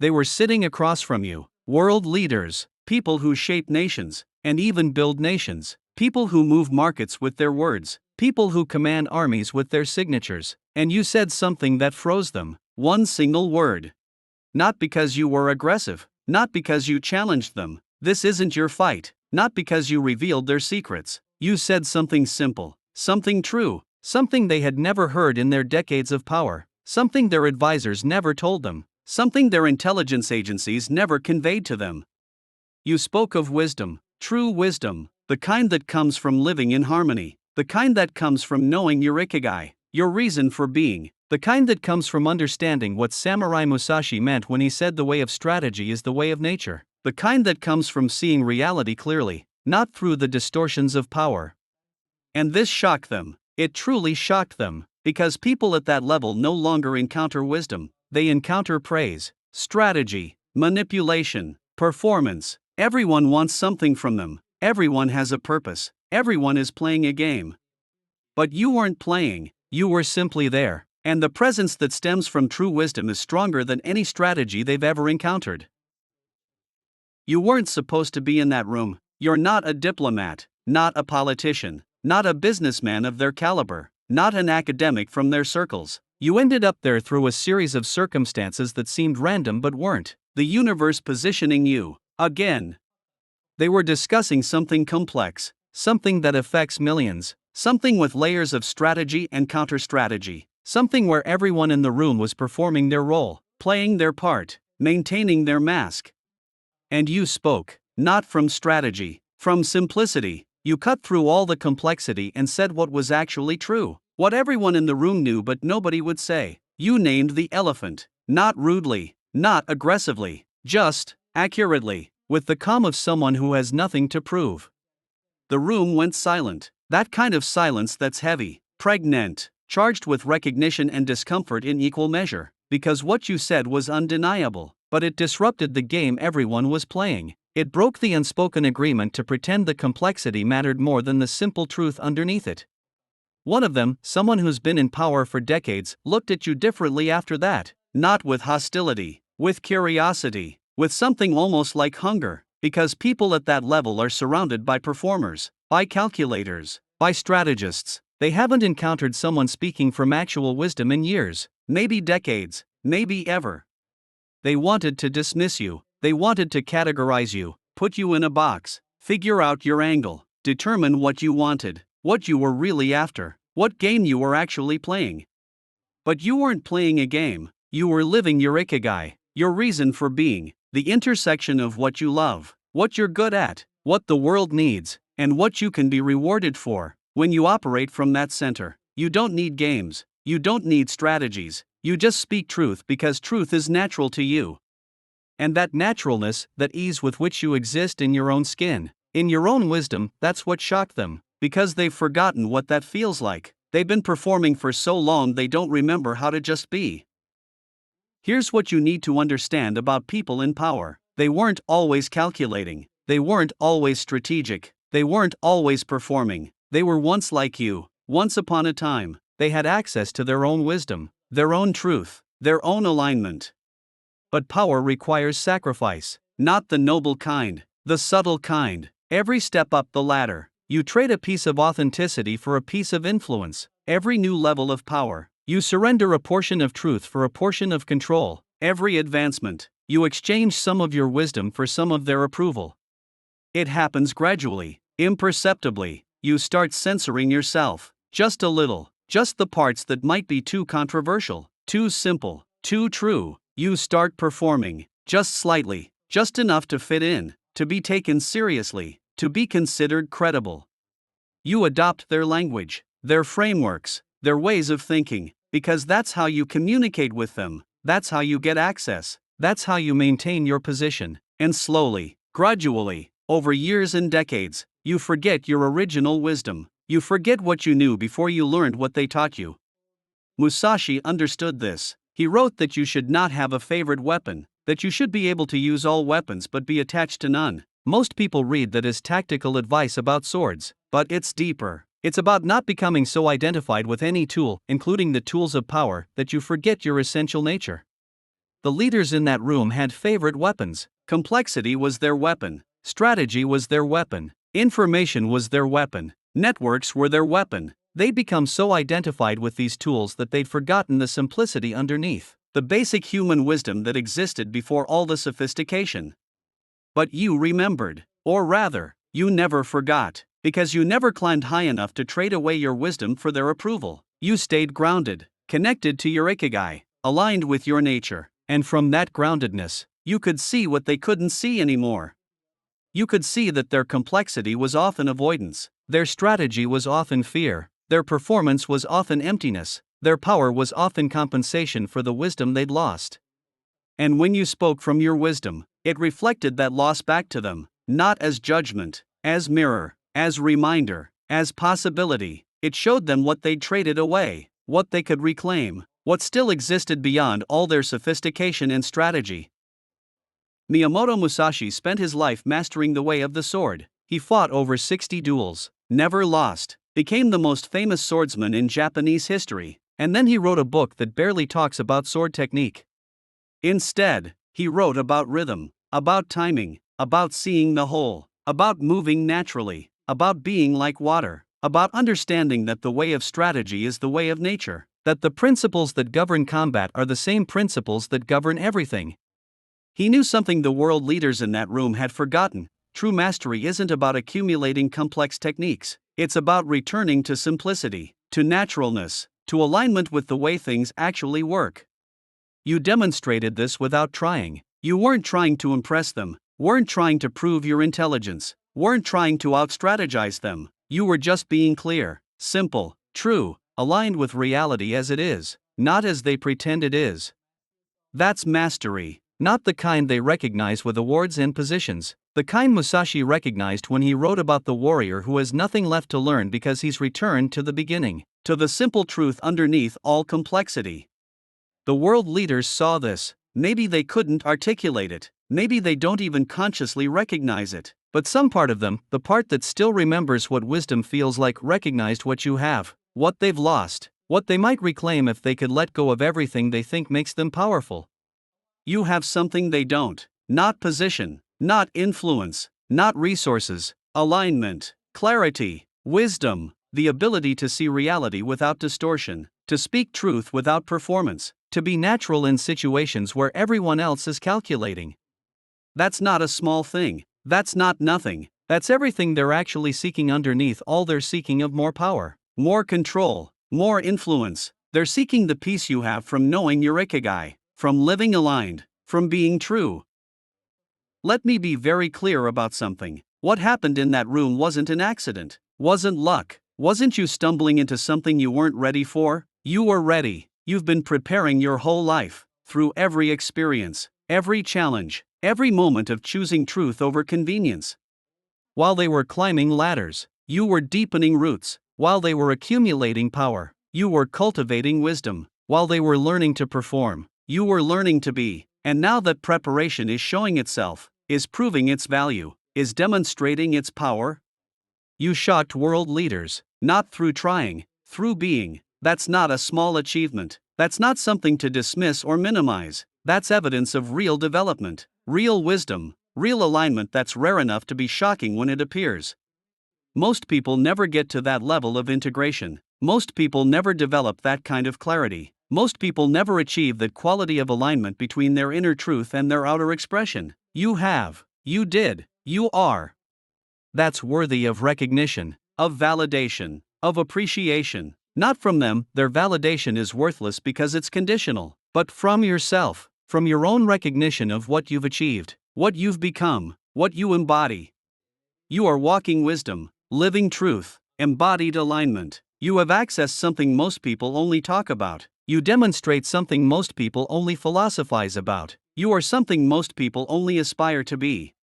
They were sitting across from you. World leaders, people who shape nations, and even build nations, people who move markets with their words, people who command armies with their signatures, and you said something that froze them. One single word. Not because you were aggressive, not because you challenged them. This isn't your fight, not because you revealed their secrets. You said something simple, something true, something they had never heard in their decades of power, something their advisors never told them, something their intelligence agencies never conveyed to them. You spoke of wisdom, true wisdom, the kind that comes from living in harmony, the kind that comes from knowing your ikigai, your reason for being, the kind that comes from understanding what Samurai Musashi meant when he said the way of strategy is the way of nature, the kind that comes from seeing reality clearly, not through the distortions of power. And this shocked them, it truly shocked them, because people at that level no longer encounter wisdom, they encounter praise, strategy, manipulation, performance. Everyone wants something from them, everyone has a purpose, everyone is playing a game. But you weren't playing, you were simply there, and the presence that stems from true wisdom is stronger than any strategy they've ever encountered. You weren't supposed to be in that room, you're not a diplomat, not a politician, not a businessman of their caliber, not an academic from their circles. You ended up there through a series of circumstances that seemed random but weren't, the universe positioning you. Again. They were discussing something complex, something that affects millions, something with layers of strategy and counter-strategy, something where everyone in the room was performing their role, playing their part, maintaining their mask. And you spoke, not from strategy, from simplicity. You cut through all the complexity and said what was actually true, what everyone in the room knew but nobody would say. You named the elephant, not rudely, not aggressively, just, accurately, with the calm of someone who has nothing to prove. The room went silent, that kind of silence that's heavy, pregnant, charged with recognition and discomfort in equal measure, because what you said was undeniable, but it disrupted the game everyone was playing. It broke the unspoken agreement to pretend the complexity mattered more than the simple truth underneath it. One of them, someone who's been in power for decades, looked at you differently after that, not with hostility, with curiosity, with something almost like hunger, because people at that level are surrounded by performers, by calculators, by strategists. They haven't encountered someone speaking from actual wisdom in years, maybe decades, maybe ever. They wanted to dismiss you, they wanted to categorize you, put you in a box, figure out your angle, determine what you wanted, what you were really after, what game you were actually playing. But you weren't playing a game, you were living your ikigai, your reason for being, the intersection of what you love, what you're good at, what the world needs, and what you can be rewarded for. When you operate from that center, you don't need games, you don't need strategies, you just speak truth because truth is natural to you. And that naturalness, that ease with which you exist in your own skin, in your own wisdom, that's what shocked them, because they've forgotten what that feels like. They've been performing for so long they don't remember how to just be. Here's what you need to understand about people in power. They weren't always calculating, they weren't always strategic, they weren't always performing. They were once like you, once upon a time. They had access to their own wisdom, their own truth, their own alignment. But power requires sacrifice, not the noble kind, the subtle kind. Every step up the ladder, you trade a piece of authenticity for a piece of influence. Every new level of power, you surrender a portion of truth for a portion of control. Every advancement, you exchange some of your wisdom for some of their approval. It happens gradually, imperceptibly. You start censoring yourself, just a little, just the parts that might be too controversial, too simple, too true. You start performing, just slightly, just enough to fit in, to be taken seriously, to be considered credible. You adopt their language, their frameworks, their ways of thinking, because that's how you communicate with them, that's how you get access, that's how you maintain your position, and slowly, gradually, over years and decades, you forget your original wisdom, you forget what you knew before you learned what they taught you. Musashi understood this. He wrote that you should not have a favorite weapon, that you should be able to use all weapons but be attached to none. Most people read that as tactical advice about swords, but it's deeper. It's about not becoming so identified with any tool, including the tools of power, that you forget your essential nature. The leaders in that room had favorite weapons. Complexity was their weapon. Strategy was their weapon. Information was their weapon. Networks were their weapon. They'd become so identified with these tools that they'd forgotten the simplicity underneath, the basic human wisdom that existed before all the sophistication. But you remembered. Or rather, you never forgot, because you never climbed high enough to trade away your wisdom for their approval. You stayed grounded, connected to your ikigai, aligned with your nature, and from that groundedness, you could see what they couldn't see anymore. You could see that their complexity was often avoidance, their strategy was often fear, their performance was often emptiness, their power was often compensation for the wisdom they'd lost. And when you spoke from your wisdom, it reflected that loss back to them, not as judgment, as mirror, as reminder, as possibility. It showed them what they'd traded away, what they could reclaim, what still existed beyond all their sophistication and strategy. Miyamoto Musashi spent his life mastering the way of the sword. He fought over 60 duels, never lost, became the most famous swordsman in Japanese history, and then he wrote a book that barely talks about sword technique. Instead, he wrote about rhythm, about timing, about seeing the whole, about moving naturally, about being like water, about understanding that the way of strategy is the way of nature, that the principles that govern combat are the same principles that govern everything. He knew something the world leaders in that room had forgotten. True mastery isn't about accumulating complex techniques, it's about returning to simplicity, to naturalness, to alignment with the way things actually work. You demonstrated this without trying. You weren't trying to impress them, weren't trying to prove your intelligence, weren't trying to out-strategize them. You were just being clear, simple, true, aligned with reality as it is, not as they pretend it is. That's mastery, not the kind they recognize with awards and positions, the kind Musashi recognized when he wrote about the warrior who has nothing left to learn because he's returned to the beginning, to the simple truth underneath all complexity. The world leaders saw this. Maybe they couldn't articulate it, maybe they don't even consciously recognize it, but some part of them, the part that still remembers what wisdom feels like, recognized what you have, what they've lost, what they might reclaim if they could let go of everything they think makes them powerful. You have something they don't, not position, not influence, not resources, alignment, clarity, wisdom, the ability to see reality without distortion, to speak truth without performance, to be natural in situations where everyone else is calculating. That's not a small thing, that's not nothing, that's everything they're actually seeking underneath all their seeking of more power, more control, more influence. They're seeking the peace you have from knowing your ikigai, from living aligned, from being true. Let me be very clear about something. What happened in that room wasn't an accident, wasn't luck, wasn't you stumbling into something you weren't ready for. You were ready. You've been preparing your whole life, through every experience, every challenge, every moment of choosing truth over convenience. While they were climbing ladders, you were deepening roots. While they were accumulating power, you were cultivating wisdom. While they were learning to perform, you were learning to be. And now that preparation is showing itself, is proving its value, is demonstrating its power, you shocked world leaders, not through trying, through being. That's not a small achievement, that's not something to dismiss or minimize, that's evidence of real development, real wisdom, real alignment that's rare enough to be shocking when it appears. Most people never get to that level of integration, most people never develop that kind of clarity, most people never achieve that quality of alignment between their inner truth and their outer expression. You have, you did, you are. That's worthy of recognition, of validation, of appreciation. Not from them, their validation is worthless because it's conditional, but from yourself, from your own recognition of what you've achieved, what you've become, what you embody. You are walking wisdom, living truth, embodied alignment. You have accessed something most people only talk about. You demonstrate something most people only philosophize about. You are something most people only aspire to be.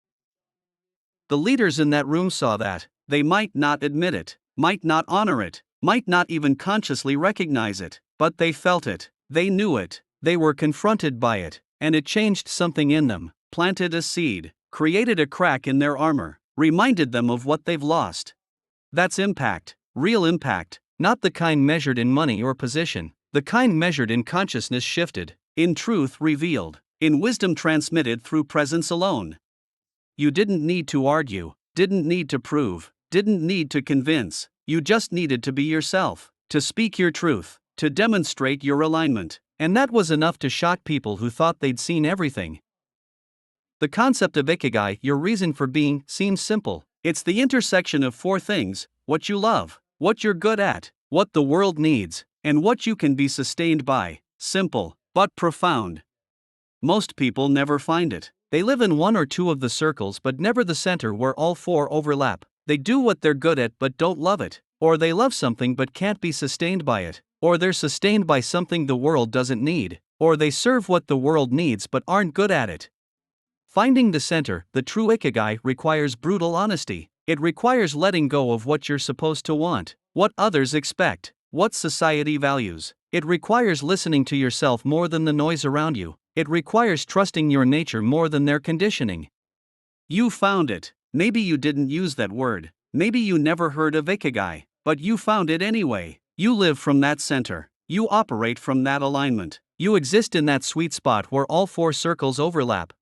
The leaders in that room saw that. They might not admit it, might not honor it, might not even consciously recognize it, but they felt it, they knew it, they were confronted by it, and it changed something in them, planted a seed, created a crack in their armor, reminded them of what they've lost. That's impact, real impact, not the kind measured in money or position, the kind measured in consciousness shifted, in truth revealed. in wisdom transmitted through presence alone. You didn't need to argue, didn't need to prove, didn't need to convince, you just needed to be yourself, to speak your truth, to demonstrate your alignment, and that was enough to shock people who thought they'd seen everything. The concept of ikigai, your reason for being, seems simple. It's the intersection of four things: what you love, what you're good at, what the world needs, and what you can be sustained by. Simple, but profound. Most people never find it. They live in one or two of the circles but never the center where all four overlap. They do what they're good at but don't love it, or they love something but can't be sustained by it, or they're sustained by something the world doesn't need, or they serve what the world needs but aren't good at it. Finding the center, the true ikigai, requires brutal honesty. It requires letting go of what you're supposed to want, what others expect, what society values. It requires listening to yourself more than the noise around you. It requires trusting your nature more than their conditioning. You found it. Maybe you didn't use that word. Maybe you never heard of ikigai, but you found it anyway. You live from that center. You operate from that alignment. You exist in that sweet spot where all four circles overlap.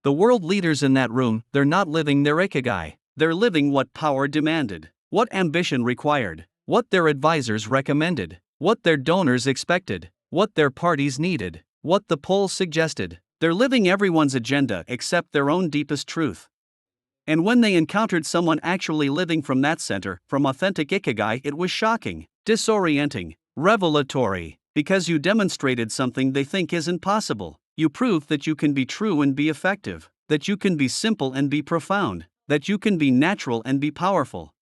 The world leaders in that room, they're not living their ikigai. They're living what power demanded, what ambition required, what their advisors recommended, what their donors expected, what their parties needed, what the polls suggested. They're living everyone's agenda except their own deepest truth. And when they encountered someone actually living from that center, from authentic ikigai, it was shocking, disorienting, revelatory, because you demonstrated something they think isn't possible. You proved that you can be true and be effective, that you can be simple and be profound, that you can be natural and be powerful.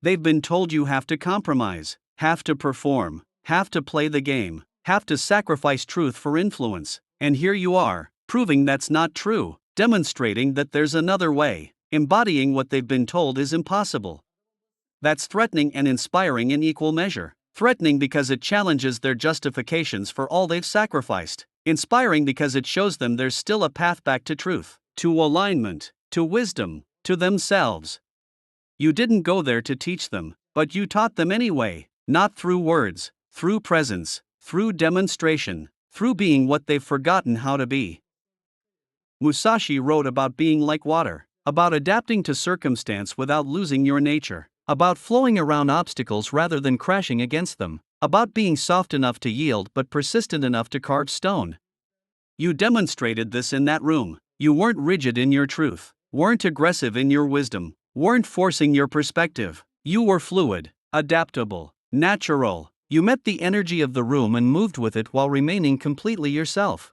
They've been told you have to compromise, have to perform, have to play the game, have to sacrifice truth for influence, and here you are, proving that's not true, demonstrating that there's another way, embodying what they've been told is impossible. That's threatening and inspiring in equal measure. Threatening because it challenges their justifications for all they've sacrificed. Inspiring because it shows them there's still a path back to truth, to alignment, to wisdom, to themselves. You didn't go there to teach them, but you taught them anyway, not through words, through presence, through demonstration, through being what they've forgotten how to be. Musashi wrote about being like water, about adapting to circumstance without losing your nature, about flowing around obstacles rather than crashing against them, about being soft enough to yield but persistent enough to carve stone. You demonstrated this in that room. You weren't rigid in your truth, weren't aggressive in your wisdom, weren't forcing your perspective. You were fluid, adaptable, natural. You met the energy of the room and moved with it while remaining completely yourself.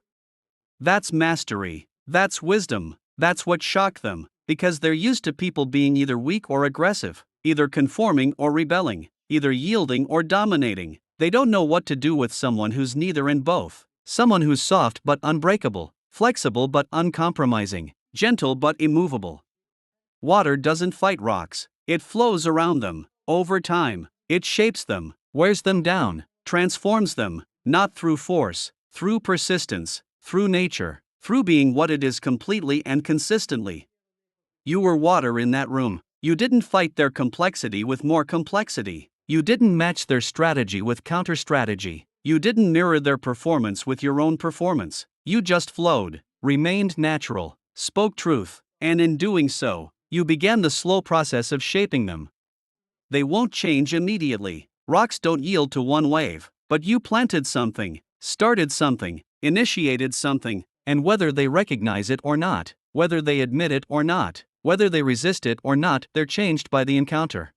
That's mastery, that's wisdom, that's what shocked them, because they're used to people being either weak or aggressive, either conforming or rebelling, either yielding or dominating. They don't know what to do with someone who's neither and both, someone who's soft but unbreakable, flexible but uncompromising, gentle but immovable. Water doesn't fight rocks, it flows around them, over time, it shapes them, wears them down, transforms them, not through force, through persistence, through nature, through being what it is completely and consistently. You were water in that room. You didn't fight their complexity with more complexity. You didn't match their strategy with counter-strategy. You didn't mirror their performance with your own performance. You just flowed, remained natural, spoke truth, and in doing so, you began the slow process of shaping them. They won't change immediately. Rocks don't yield to one wave, but you planted something, started something, initiated something, and whether they recognize it or not, whether they admit it or not, whether they resist it or not, they're changed by the encounter.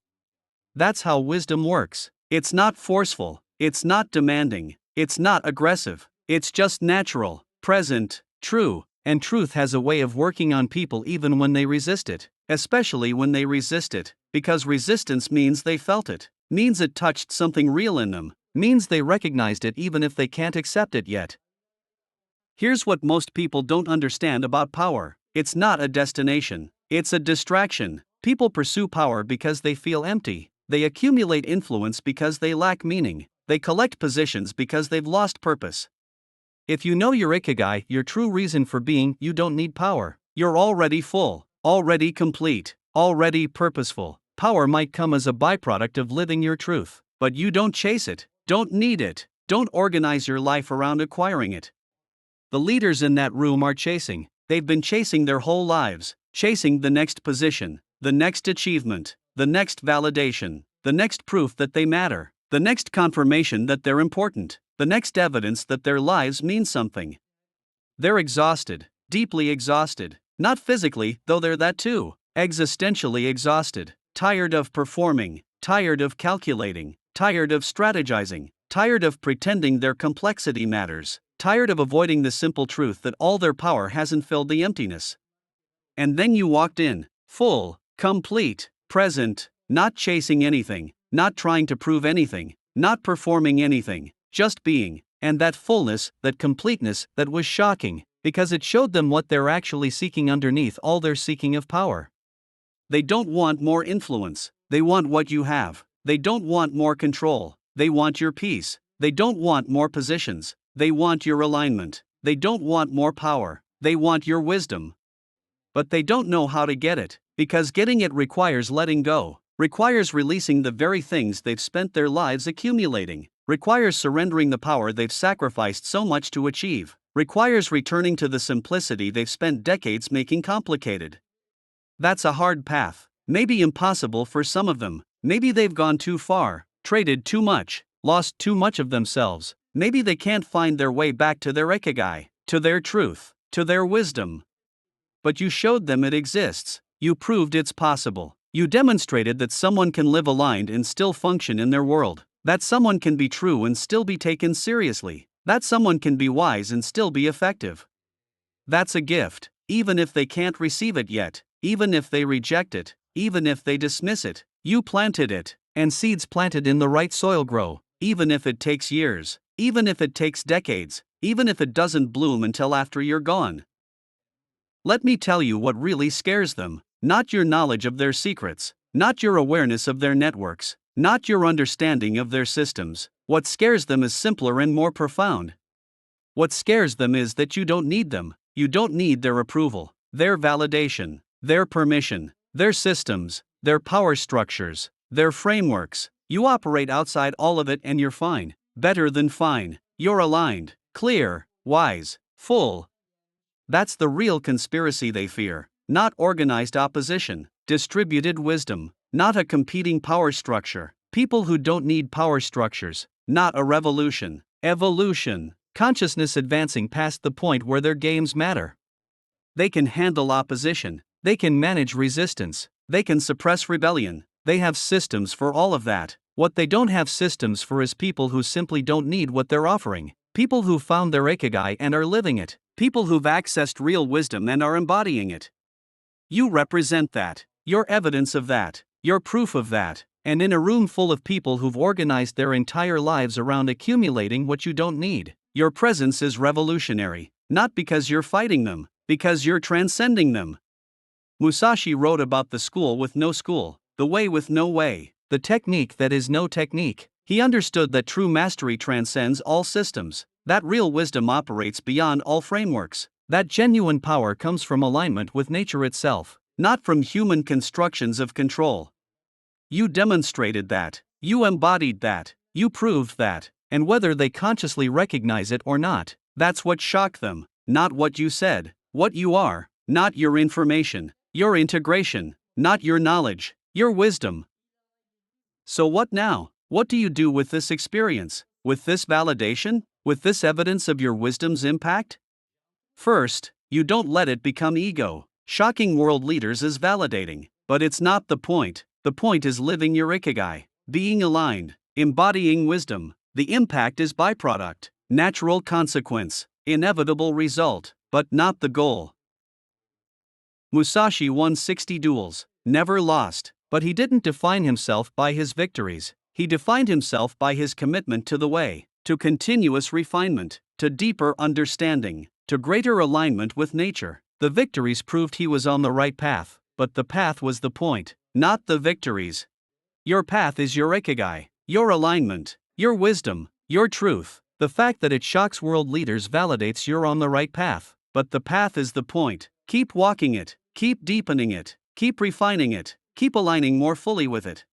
That's how wisdom works. It's not forceful, it's not demanding, it's not aggressive, it's just natural, present, true, and truth has a way of working on people even when they resist it, especially when they resist it, because resistance means they felt it, means it touched something real in them, means they recognized it even if they can't accept it yet. Here's what most people don't understand about power: it's not a destination, it's a distraction. People pursue power because they feel empty. They accumulate influence because they lack meaning. They collect positions because they've lost purpose. If you know your ikigai, your true reason for being, you don't need power. You're already full, already complete, already purposeful. Power might come as a byproduct of living your truth, but you don't chase it, don't need it, don't organize your life around acquiring it. The leaders in that room are chasing. They've been chasing their whole lives, chasing the next position, the next achievement, the next validation, the next proof that they matter, the next confirmation that they're important, the next evidence that their lives mean something. They're exhausted, deeply exhausted, not physically, though they're that too, existentially exhausted, tired of performing, tired of calculating, tired of strategizing, tired of pretending their complexity matters, tired of avoiding the simple truth that all their power hasn't filled the emptiness. And then you walked in, full, complete, present, not chasing anything, not trying to prove anything, not performing anything, just being, and that fullness, that completeness, that was shocking, because it showed them what they're actually seeking underneath all their seeking of power. They don't want more influence, they want what you have. They don't want more control, they want your peace. They don't want more positions, they want your alignment. They don't want more power, they want your wisdom. But they don't know how to get it, because getting it requires letting go, requires releasing the very things they've spent their lives accumulating, requires surrendering the power they've sacrificed so much to achieve, requires returning to the simplicity they've spent decades making complicated. That's a hard path, maybe impossible for some of them. Maybe they've gone too far, traded too much, lost too much of themselves. Maybe they can't find their way back to their ikigai, to their truth, to their wisdom. But you showed them it exists. You proved it's possible. You demonstrated that someone can live aligned and still function in their world. That someone can be true and still be taken seriously. That someone can be wise and still be effective. That's a gift, even if they can't receive it yet, even if they reject it, even if they dismiss it. You planted it, and seeds planted in the right soil grow, even if it takes years, even if it takes decades, even if it doesn't bloom until after you're gone. Let me tell you what really scares them, not your knowledge of their secrets, not your awareness of their networks, not your understanding of their systems. What scares them is simpler and more profound. What scares them is that you don't need them. You don't need their approval, their validation, their permission, their systems, their power structures, their frameworks. You operate outside all of it and you're fine, better than fine. You're aligned, clear, wise, full. That's the real conspiracy they fear, not organized opposition, distributed wisdom, not a competing power structure. People who don't need power structures, not a revolution, evolution, consciousness advancing past the point where their games matter. They can handle opposition, they can manage resistance, they can suppress rebellion. They have systems for all of that. What they don't have systems for is people who simply don't need what they're offering. People who found their ikigai and are living it. People who've accessed real wisdom and are embodying it. You represent that. You're evidence of that. You're proof of that. And in a room full of people who've organized their entire lives around accumulating what you don't need, your presence is revolutionary. Not because you're fighting them, because you're transcending them. Musashi wrote about the school with no school, the way with no way, the technique that is no technique. He understood that true mastery transcends all systems, that real wisdom operates beyond all frameworks, that genuine power comes from alignment with nature itself, not from human constructions of control. You demonstrated that, you embodied that, you proved that, and whether they consciously recognize it or not, that's what shocked them, not what you said, what you are, not your information. Your integration, not your knowledge, your wisdom. So what now? What do you do with this experience, with this validation, with this evidence of your wisdom's impact? First, you don't let it become ego. Shocking world leaders is validating, but it's not the point. The point is living your ikigai, being aligned, embodying wisdom. The impact is byproduct, natural consequence, inevitable result, but not the goal. Musashi won 60 duels, never lost, but he didn't define himself by his victories. He defined himself by his commitment to the way, to continuous refinement, to deeper understanding, to greater alignment with nature. The victories proved he was on the right path, but the path was the point, not the victories. Your path is your ikigai, your alignment, your wisdom, your truth. The fact that it shocks world leaders validates you're on the right path, but the path is the point. Keep walking it, keep deepening it, keep refining it, keep aligning more fully with it.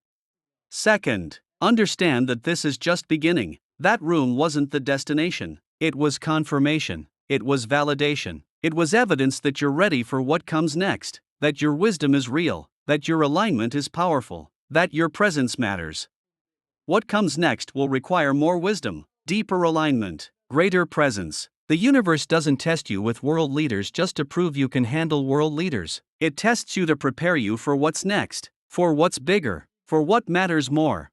Second, understand that this is just beginning. That room wasn't the destination, it was confirmation. It was validation. It was evidence that you're ready for what comes next, that your wisdom is real, that your alignment is powerful, that your presence matters. What comes next will require more wisdom, deeper alignment, greater presence. The universe doesn't test you with world leaders just to prove you can handle world leaders. It tests you to prepare you for what's next, for what's bigger, for what matters more.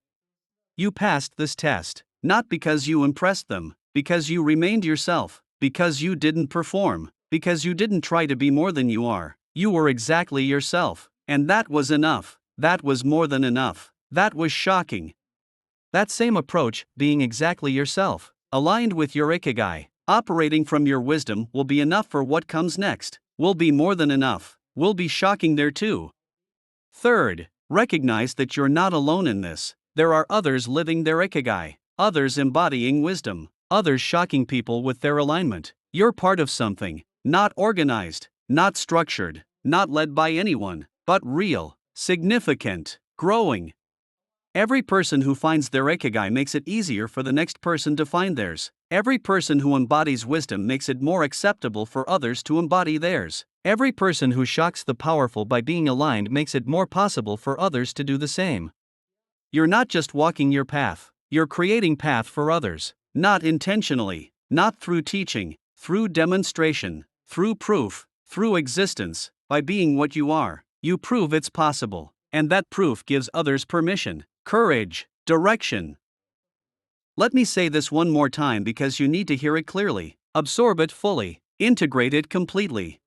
You passed this test, not because you impressed them, because you remained yourself, because you didn't perform, because you didn't try to be more than you are. You were exactly yourself, and that was enough. That was more than enough. That was shocking. That same approach, being exactly yourself, aligned with your ikigai, operating from your wisdom, will be enough for what comes next, will be more than enough, will be shocking there too. Third, recognize that you're not alone in this. There are others living their ikigai, others embodying wisdom, others shocking people with their alignment. You're part of something, not organized, not structured, not led by anyone, but real, significant, growing. Every person who finds their ikigai makes it easier for the next person to find theirs. Every person who embodies wisdom makes it more acceptable for others to embody theirs. Every person who shocks the powerful by being aligned makes it more possible for others to do the same. You're not just walking your path, you're creating path for others. Not intentionally, not through teaching, through demonstration, through proof, through existence. By being what you are, you prove it's possible, and that proof gives others permission, courage, direction. Let me say this one more time because you need to hear it clearly. Absorb it fully, integrate it completely.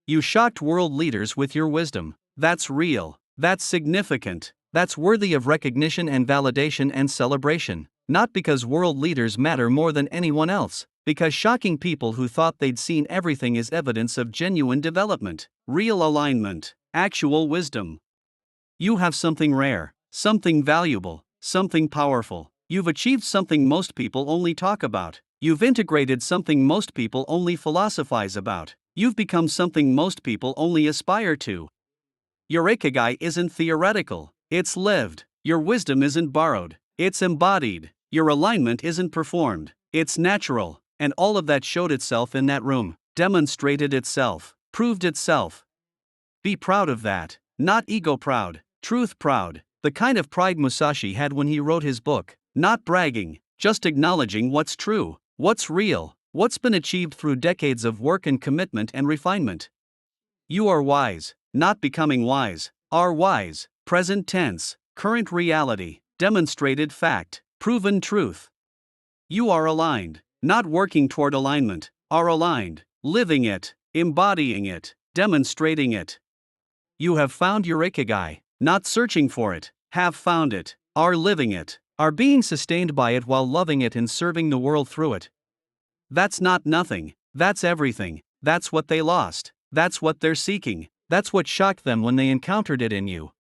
You shocked world leaders with your wisdom. That's real, that's significant, that's worthy of recognition and validation and celebration. Not because world leaders matter more than anyone else, because shocking people who thought they'd seen everything is evidence of genuine development, real alignment, actual wisdom. You have something rare, something valuable, something powerful. You've achieved something most people only talk about. You've integrated something most people only philosophize about. You've become something most people only aspire to. Your ikigai isn't theoretical, it's lived. Your wisdom isn't borrowed, it's embodied. Your alignment isn't performed, it's natural. And all of that showed itself in that room, demonstrated itself, proved itself. Be proud of that, not ego proud, truth proud. The kind of pride Musashi had when he wrote his book. Not bragging, just acknowledging what's true, what's real, what's been achieved through decades of work and commitment and refinement. You are wise, not becoming wise, are wise, present tense, current reality, demonstrated fact, proven truth. You are aligned, not working toward alignment, are aligned, living it, embodying it, demonstrating it. You have found your ikigai, not searching for it, have found it, are living it, are being sustained by it while loving it and serving the world through it. That's not nothing, that's everything, that's what they lost, that's what they're seeking, that's what shocked them when they encountered it in you.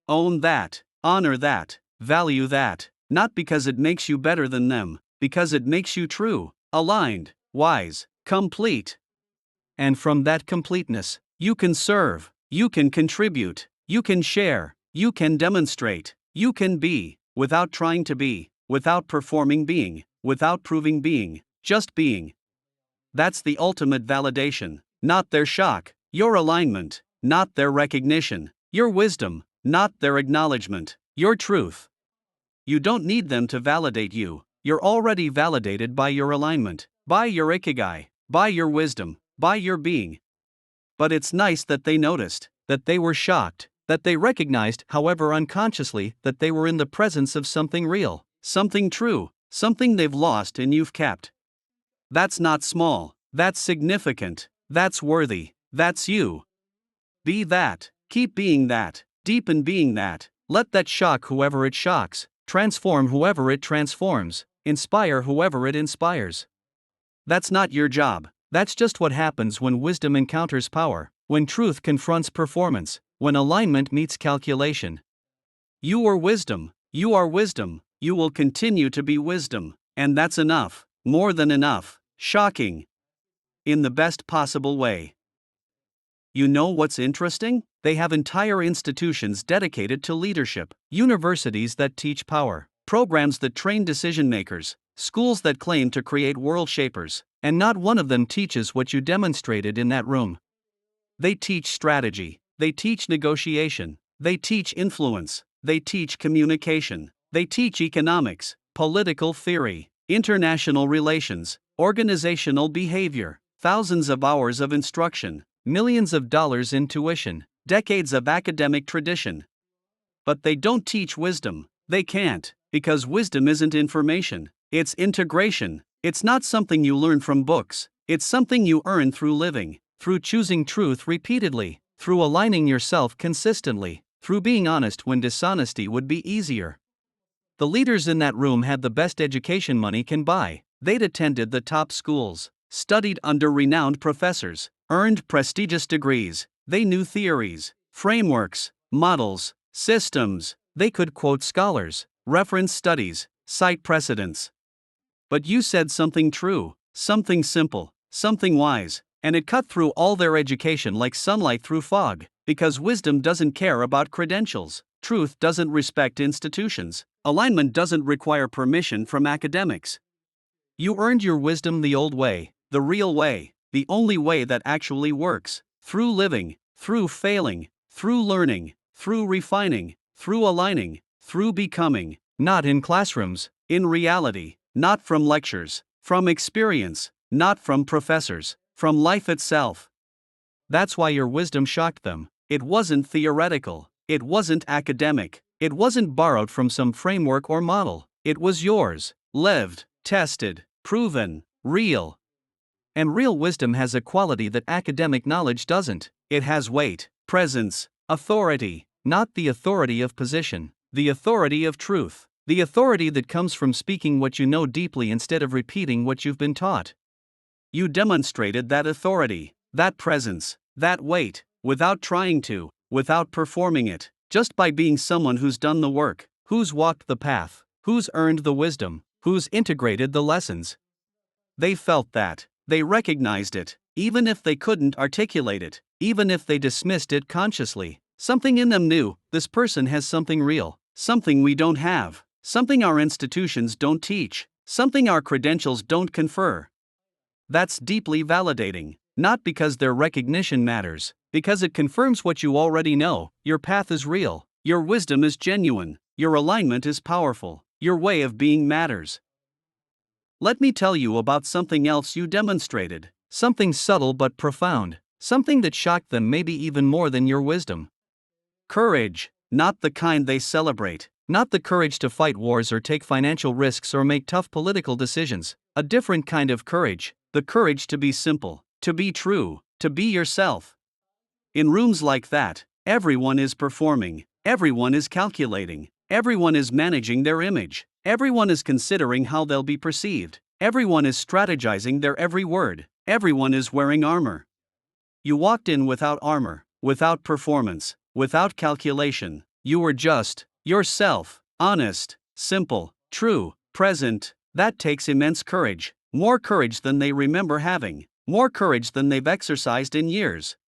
Own that, honor that, value that, not because it makes you better than them, because it makes you true, aligned, wise, complete. And from that completeness, you can serve, you can contribute, you can share, you can demonstrate, you can be. Without trying to be, without performing being, without proving being, just being. That's the ultimate validation, not their shock, your alignment, not their recognition, your wisdom, not their acknowledgement, your truth. You don't need them to validate you, you're already validated by your alignment, by your ikigai, by your wisdom, by your being. But it's nice that they noticed, that they were shocked, that they recognized, however unconsciously, that they were in the presence of something real, something true, something they've lost and you've kept. That's not small, that's significant, that's worthy, that's you. Be that, keep being that, deepen being that, let that shock whoever it shocks, transform whoever it transforms, inspire whoever it inspires. That's not your job, that's just what happens when wisdom encounters power, when truth confronts performance, when alignment meets calculation. You are wisdom, you will continue to be wisdom, and that's enough, more than enough, shocking. In the best possible way. You know what's interesting? They have entire institutions dedicated to leadership, universities that teach power, programs that train decision makers, schools that claim to create world shapers. And not one of them teaches what you demonstrated in that room. They teach strategy, they teach negotiation, they teach influence, they teach communication, they teach economics, political theory, international relations, organizational behavior, thousands of hours of instruction, millions of dollars in tuition, decades of academic tradition. But they don't teach wisdom. They can't, because wisdom isn't information, it's integration. It's not something you learn from books, it's something you earn through living, through choosing truth repeatedly, through aligning yourself consistently, through being honest when dishonesty would be easier. The leaders in that room had the best education money can buy. They'd attended the top schools, studied under renowned professors, earned prestigious degrees. They knew theories, frameworks, models, systems. They could quote scholars, reference studies, cite precedents. But you said something true, something simple, something wise, and it cut through all their education like sunlight through fog, because wisdom doesn't care about credentials, truth doesn't respect institutions, alignment doesn't require permission from academics. You earned your wisdom the old way, the real way, the only way that actually works, through living, through failing, through learning, through refining, through aligning, through becoming, not in classrooms, in reality. Not from lectures, from experience, not from professors, from life itself. That's why your wisdom shocked them. It wasn't theoretical, it wasn't academic, it wasn't borrowed from some framework or model. It was yours, lived, tested, proven, real. And real wisdom has a quality that academic knowledge doesn't. It has weight, presence, authority, not the authority of position, the authority of truth. The authority that comes from speaking what you know deeply instead of repeating what you've been taught. You demonstrated that authority, that presence, that weight, without trying to, without performing it, just by being someone who's done the work, who's walked the path, who's earned the wisdom, who's integrated the lessons. They felt that, they recognized it, even if they couldn't articulate it, even if they dismissed it consciously. Something in them knew, this person has something real, something we don't have. Something our institutions don't teach, something our credentials don't confer. That's deeply validating, not because their recognition matters, because it confirms what you already know. Your path is real, your wisdom is genuine, your alignment is powerful, your way of being matters. Let me tell you about something else you demonstrated, something subtle but profound, something that shocked them maybe even more than your wisdom. Courage, not the kind they celebrate. Not the courage to fight wars or take financial risks or make tough political decisions, a different kind of courage, the courage to be simple, to be true, to be yourself. In rooms like that, everyone is performing, everyone is calculating, everyone is managing their image, everyone is considering how they'll be perceived, everyone is strategizing their every word, everyone is wearing armor. You walked in without armor, without performance, without calculation, you were just yourself, honest, simple, true, present. That takes immense courage, more courage than they remember having, more courage than they've exercised in years.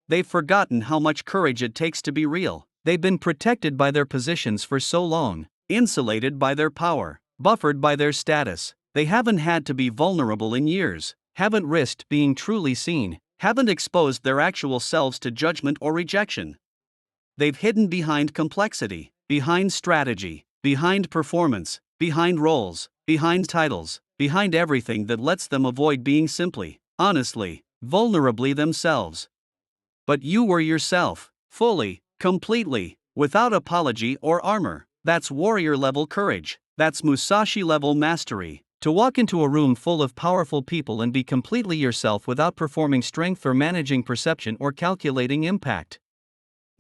They've forgotten how much courage it takes to be real. They've been protected by their positions for so long, insulated by their power, buffered by their status. They haven't had to be vulnerable in years, haven't risked being truly seen, haven't exposed their actual selves to judgment or rejection. They've hidden behind complexity, behind strategy, behind performance, behind roles, behind titles, behind everything that lets them avoid being simply, honestly, vulnerably themselves. But you were yourself, fully, completely, without apology or armor. That's warrior-level courage, that's Musashi-level mastery. To walk into a room full of powerful people and be completely yourself without performing strength or managing perception or calculating impact.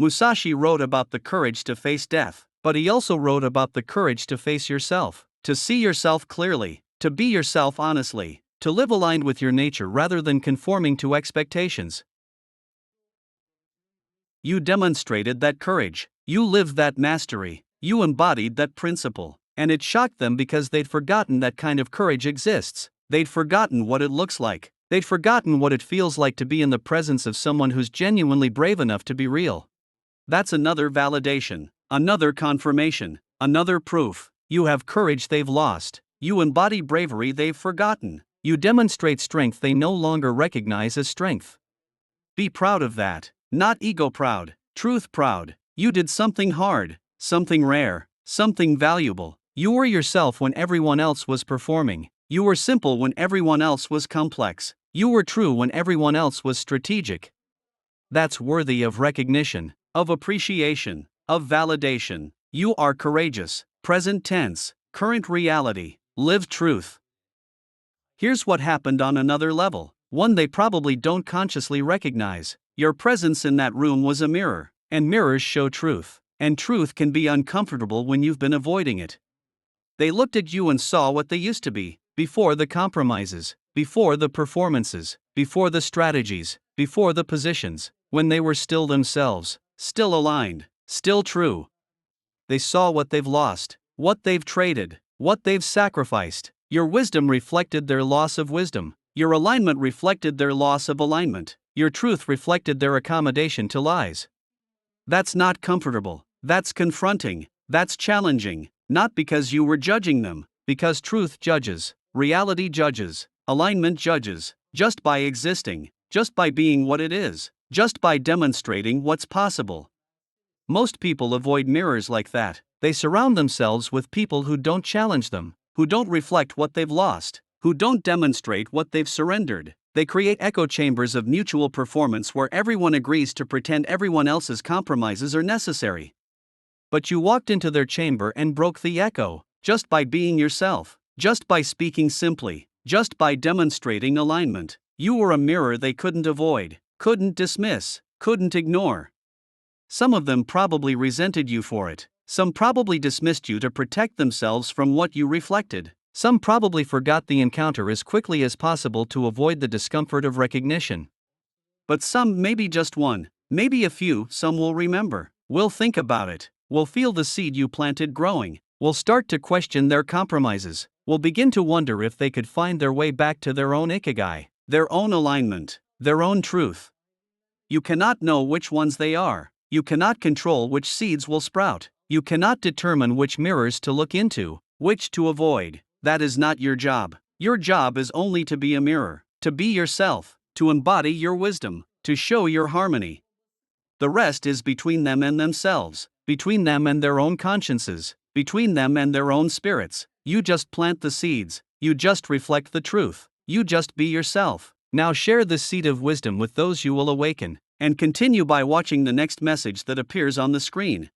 Musashi wrote about the courage to face death, but he also wrote about the courage to face yourself, to see yourself clearly, to be yourself honestly, to live aligned with your nature rather than conforming to expectations. You demonstrated that courage, you lived that mastery, you embodied that principle, and it shocked them because they'd forgotten that kind of courage exists. They'd forgotten what it looks like, they'd forgotten what it feels like to be in the presence of someone who's genuinely brave enough to be real. That's another validation, another confirmation, another proof. You have courage they've lost, you embody bravery they've forgotten. You demonstrate strength they no longer recognize as strength. Be proud of that. Not ego proud, truth proud. You did something hard, something rare, something valuable. You were yourself when everyone else was performing. You were simple when everyone else was complex. You were true when everyone else was strategic. That's worthy of recognition, of appreciation, of validation. You are courageous. Present tense, current reality, lived truth. Here's what happened on another level, one they probably don't consciously recognize. Your presence in that room was a mirror, and mirrors show truth, and truth can be uncomfortable when you've been avoiding it. They looked at you and saw what they used to be, before the compromises, before the performances, before the strategies, before the positions, when they were still themselves, still aligned, still true. They saw what they've lost, what they've traded, what they've sacrificed. Your wisdom reflected their loss of wisdom. Your alignment reflected their loss of alignment. Your truth reflected their accommodation to lies. That's not comfortable. That's confronting. That's challenging. Not because you were judging them, because truth judges, reality judges, alignment judges, just by existing, just by being what it is, just by demonstrating what's possible. Most people avoid mirrors like that. They surround themselves with people who don't challenge them, who don't reflect what they've lost, who don't demonstrate what they've surrendered. They create echo chambers of mutual performance where everyone agrees to pretend everyone else's compromises are necessary. But you walked into their chamber and broke the echo, just by being yourself, just by speaking simply, just by demonstrating alignment. You were a mirror they couldn't avoid, couldn't dismiss, couldn't ignore. Some of them probably resented you for it. Some probably dismissed you to protect themselves from what you reflected. Some probably forgot the encounter as quickly as possible to avoid the discomfort of recognition. But some, maybe just one, maybe a few, some will remember, will think about it, will feel the seed you planted growing, will start to question their compromises, will begin to wonder if they could find their way back to their own ikigai, their own alignment, their own truth. You cannot know which ones they are. You cannot control which seeds will sprout. You cannot determine which mirrors to look into, which to avoid. That is not your job. Your job is only to be a mirror, to be yourself, to embody your wisdom, to show your harmony. The rest is between them and themselves, between them and their own consciences, between them and their own spirits. You just plant the seeds, you just reflect the truth, you just be yourself. Now share this seed of wisdom with those you will awaken, and continue by watching the next message that appears on the screen.